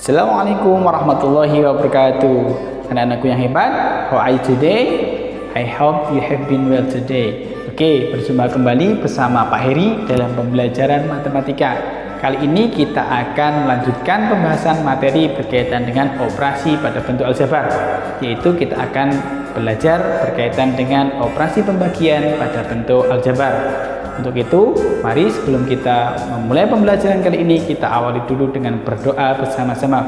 Assalamualaikum warahmatullahi wabarakatuh. Anak-anakku yang hebat, how are you today? I hope you have been well today. Oke, berjumpa kembali bersama Pak Heri dalam pembelajaran matematika. Kali ini kita akan melanjutkan pembahasan materi berkaitan dengan operasi pada bentuk aljabar, yaitu kita akan belajar berkaitan dengan operasi pembagian pada bentuk aljabar. Untuk itu, mari sebelum kita memulai pembelajaran kali ini, kita awali dulu dengan berdoa bersama-sama.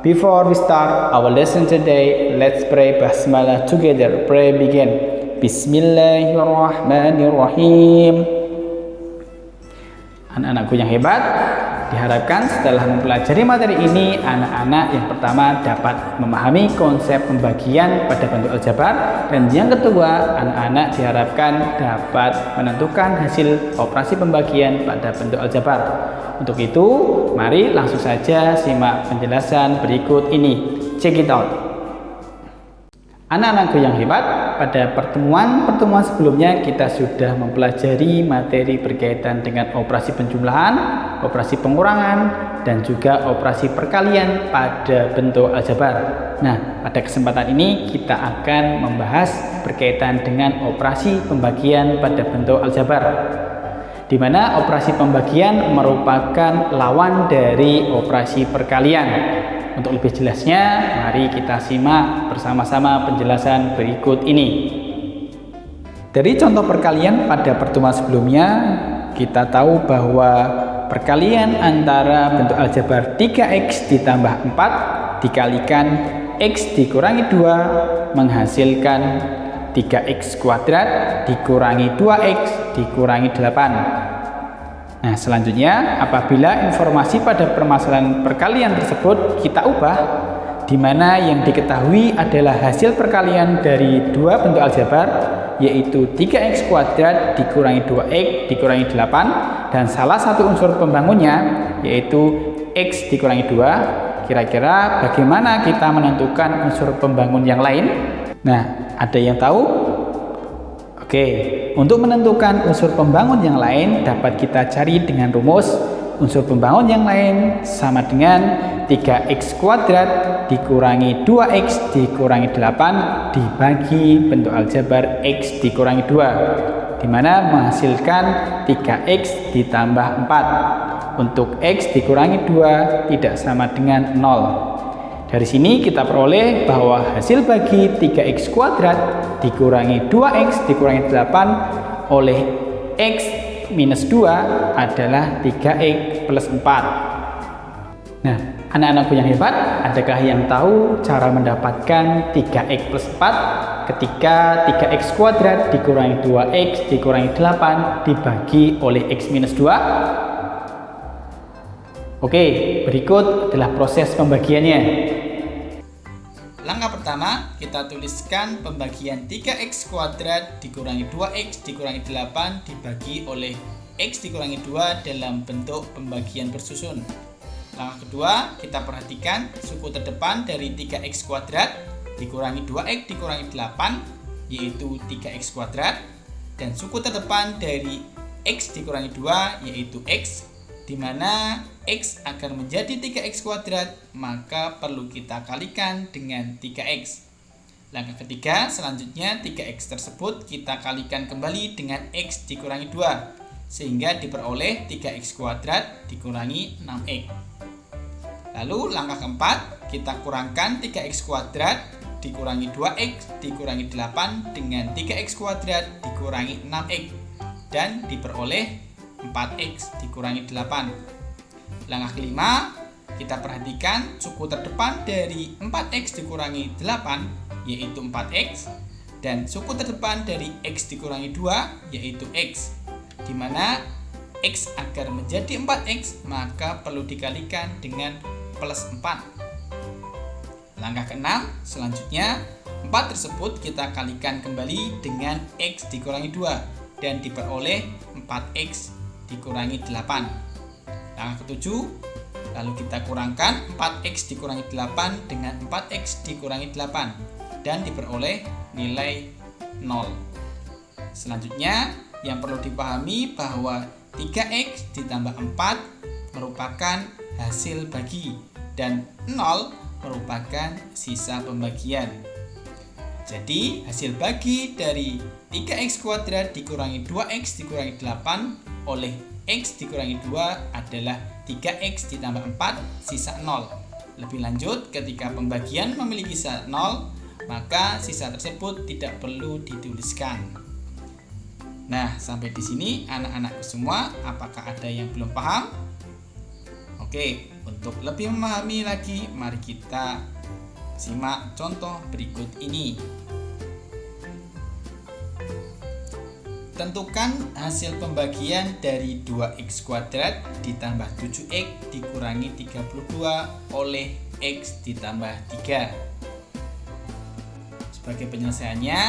Before we start our lesson today, let's pray basmalah together. Pray begin. Bismillahirrahmanirrahim. Anak-anakku yang hebat, diharapkan setelah mempelajari materi ini, anak-anak yang pertama dapat memahami konsep pembagian pada bentuk aljabar, dan yang kedua, anak-anak diharapkan dapat menentukan hasil operasi pembagian pada bentuk aljabar. Untuk itu, mari langsung saja simak penjelasan berikut ini. Check it out. Anak-anakku yang hebat, pada pertemuan sebelumnya kita sudah mempelajari materi berkaitan dengan operasi penjumlahan, operasi pengurangan, dan juga operasi perkalian pada bentuk aljabar. Nah, pada kesempatan ini kita akan membahas berkaitan dengan operasi pembagian pada bentuk aljabar, di mana operasi pembagian merupakan lawan dari operasi perkalian. Untuk lebih jelasnya, mari kita simak bersama-sama penjelasan berikut ini. Dari contoh perkalian pada pertemuan sebelumnya, kita tahu bahwa perkalian antara bentuk aljabar 3x ditambah 4 dikalikan x dikurangi 2 menghasilkan 3x kuadrat dikurangi 2x dikurangi 8. Nah, selanjutnya apabila informasi pada permasalahan perkalian tersebut kita ubah, di mana yang diketahui adalah hasil perkalian dari dua bentuk aljabar, yaitu 3x kuadrat dikurangi 2x dikurangi 8, dan salah satu unsur pembangunnya yaitu x dikurangi 2. Kira-kira bagaimana kita menentukan unsur pembangun yang lain? Nah, ada yang tahu? Oke, untuk menentukan unsur pembangun yang lain dapat kita cari dengan rumus unsur pembangun yang lain sama dengan 3x kuadrat dikurangi 2x dikurangi 8 dibagi bentuk aljabar x dikurangi 2, di mana menghasilkan 3x ditambah 4. Untuk x dikurangi 2 tidak sama dengan 0. Dari sini kita peroleh bahwa hasil bagi 3x kuadrat dikurangi 2x dikurangi 8 oleh x minus 2 adalah 3x plus 4. Nah, anak-anakku yang hebat, adakah yang tahu cara mendapatkan 3x plus 4 ketika 3x kuadrat dikurangi 2x dikurangi 8 dibagi oleh x minus 2? Oke, berikut adalah proses pembagiannya. Langkah pertama, kita tuliskan pembagian 3x kuadrat dikurangi 2x dikurangi 8 dibagi oleh x dikurangi 2 dalam bentuk pembagian bersusun. Langkah kedua, kita perhatikan suku terdepan dari 3x kuadrat dikurangi 2x dikurangi 8 yaitu 3x kuadrat, dan suku terdepan dari x dikurangi 2 yaitu x, di mana x akan menjadi 3x kuadrat, maka perlu kita kalikan dengan 3x. Langkah ketiga, selanjutnya 3x tersebut kita kalikan kembali dengan x dikurangi 2, sehingga diperoleh 3x kuadrat dikurangi 6x. Lalu langkah keempat, kita kurangkan 3x kuadrat dikurangi 2x dikurangi 8 dengan 3x kuadrat dikurangi 6x, dan diperoleh 4x dikurangi 8. Langkah kelima, kita perhatikan suku terdepan dari 4x dikurangi 8 yaitu 4x, dan suku terdepan dari x dikurangi 2 yaitu x, di mana x agar menjadi 4x maka perlu dikalikan dengan plus 4. Langkah keenam, selanjutnya 4 tersebut kita kalikan kembali dengan x dikurangi 2 dan diperoleh 4x dikurangi 8. Langkah ketujuh, lalu kita kurangkan 4x dikurangi 8 dengan 4x dikurangi 8 dan diperoleh nilai 0. Selanjutnya, yang perlu dipahami bahwa 3x ditambah 4 merupakan hasil bagi, dan 0 merupakan sisa pembagian. Jadi hasil bagi dari 3x kuadrat dikurangi 2x dikurangi 8 oleh x dikurangi 2 adalah 3x ditambah 4 sisa 0. Lebih lanjut, ketika pembagian memiliki sisa 0, maka sisa tersebut tidak perlu dituliskan. Nah, sampai di sini anak-anakku semua, apakah ada yang belum paham? Oke, untuk lebih memahami lagi, mari kita simak contoh berikut ini. Tentukan hasil pembagian dari 2x kuadrat ditambah 7x dikurangi 32 oleh x ditambah 3. Sebagai penyelesaiannya,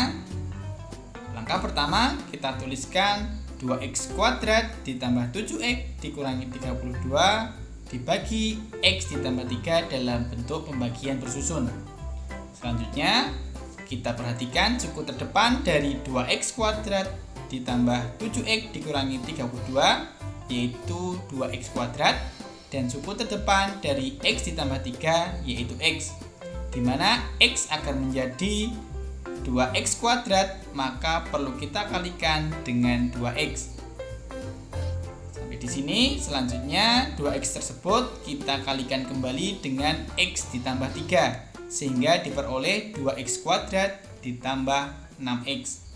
langkah pertama kita tuliskan 2x kuadrat ditambah 7x dikurangi 32 dibagi x ditambah 3 dalam bentuk pembagian bersusun. Selanjutnya, kita perhatikan suku terdepan dari 2x kuadrat ditambah 7x dikurangi 32 yaitu 2x kuadrat, dan suku terdepan dari x ditambah 3 yaitu x, di mana x akan menjadi 2x kuadrat, maka perlu kita kalikan dengan 2x. Di sini selanjutnya 2x tersebut kita kalikan kembali dengan x ditambah 3 sehingga diperoleh 2x kuadrat ditambah 6x.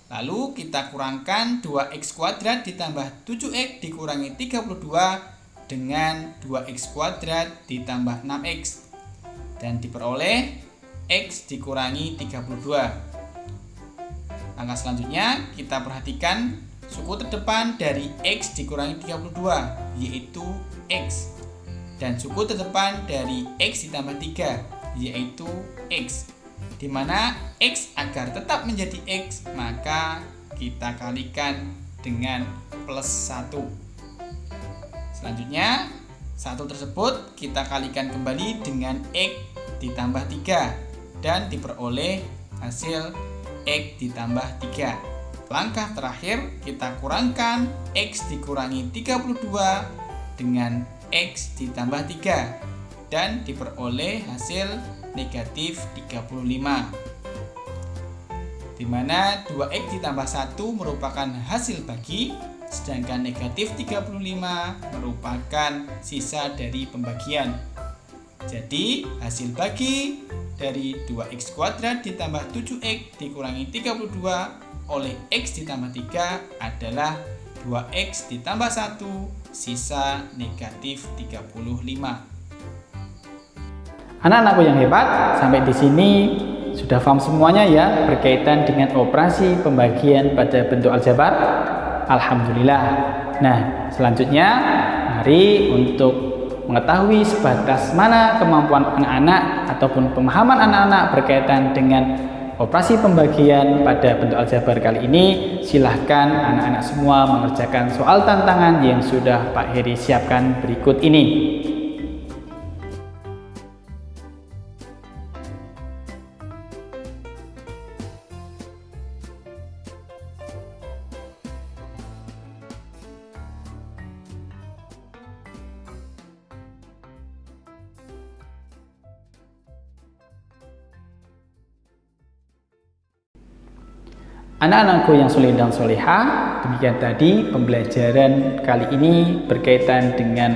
Lalu kita kurangkan 2x kuadrat ditambah 7x dikurangi 32 dengan 2x kuadrat ditambah 6x dan diperoleh x dikurangi 32. Langkah selanjutnya kita perhatikan suku terdepan dari x dikurangi 32 yaitu x, dan suku terdepan dari x ditambah 3 yaitu x, di mana x agar tetap menjadi x maka kita kalikan dengan plus 1. Selanjutnya 1 tersebut kita kalikan kembali dengan x ditambah 3 dan diperoleh hasil x ditambah 3. Langkah terakhir, kita kurangkan x dikurangi 32 dengan x ditambah 3 dan diperoleh hasil negatif 35, di mana 2x ditambah 1 merupakan hasil bagi, sedangkan negatif 35 merupakan sisa dari pembagian. Jadi hasil bagi dari 2x kuadrat ditambah 7x dikurangi 32 oleh x ditambah 3 adalah 2x ditambah 1 sisa negatif 35. Anak-anakku yang hebat, sampai di sini sudah paham semuanya ya berkaitan dengan operasi pembagian pada bentuk aljabar. Alhamdulillah. Nah, selanjutnya mari untuk mengetahui sebatas mana kemampuan anak-anak ataupun pemahaman anak-anak berkaitan dengan operasi pembagian pada bentuk aljabar kali ini, silahkan anak-anak semua mengerjakan soal tantangan yang sudah Pak Heri siapkan berikut ini. Anak-anakku yang soleh dan solehah, demikian tadi pembelajaran kali ini berkaitan dengan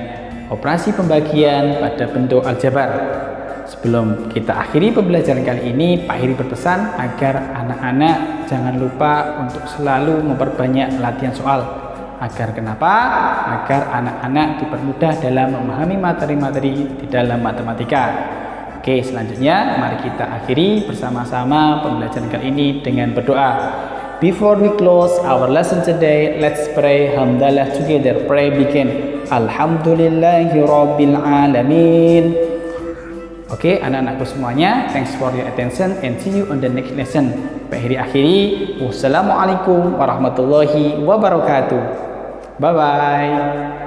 operasi pembagian pada bentuk aljabar. Sebelum kita akhiri pembelajaran kali ini, Pak Heri berpesan agar anak-anak jangan lupa untuk selalu memperbanyak latihan soal. Agar kenapa? Agar anak-anak dipermudah dalam memahami materi-materi di dalam matematika. Oke, selanjutnya mari kita akhiri bersama-sama pembelajaran kali ini dengan berdoa. Before we close our lesson today, let's pray hamdalah together. Pray begin. Alhamdulillahirabbil alamin. Oke, anak-anakku semuanya, thanks for your attention and see you on the next lesson. Pak Heri akhiri. Wassalamualaikum warahmatullahi wabarakatuh. Bye bye.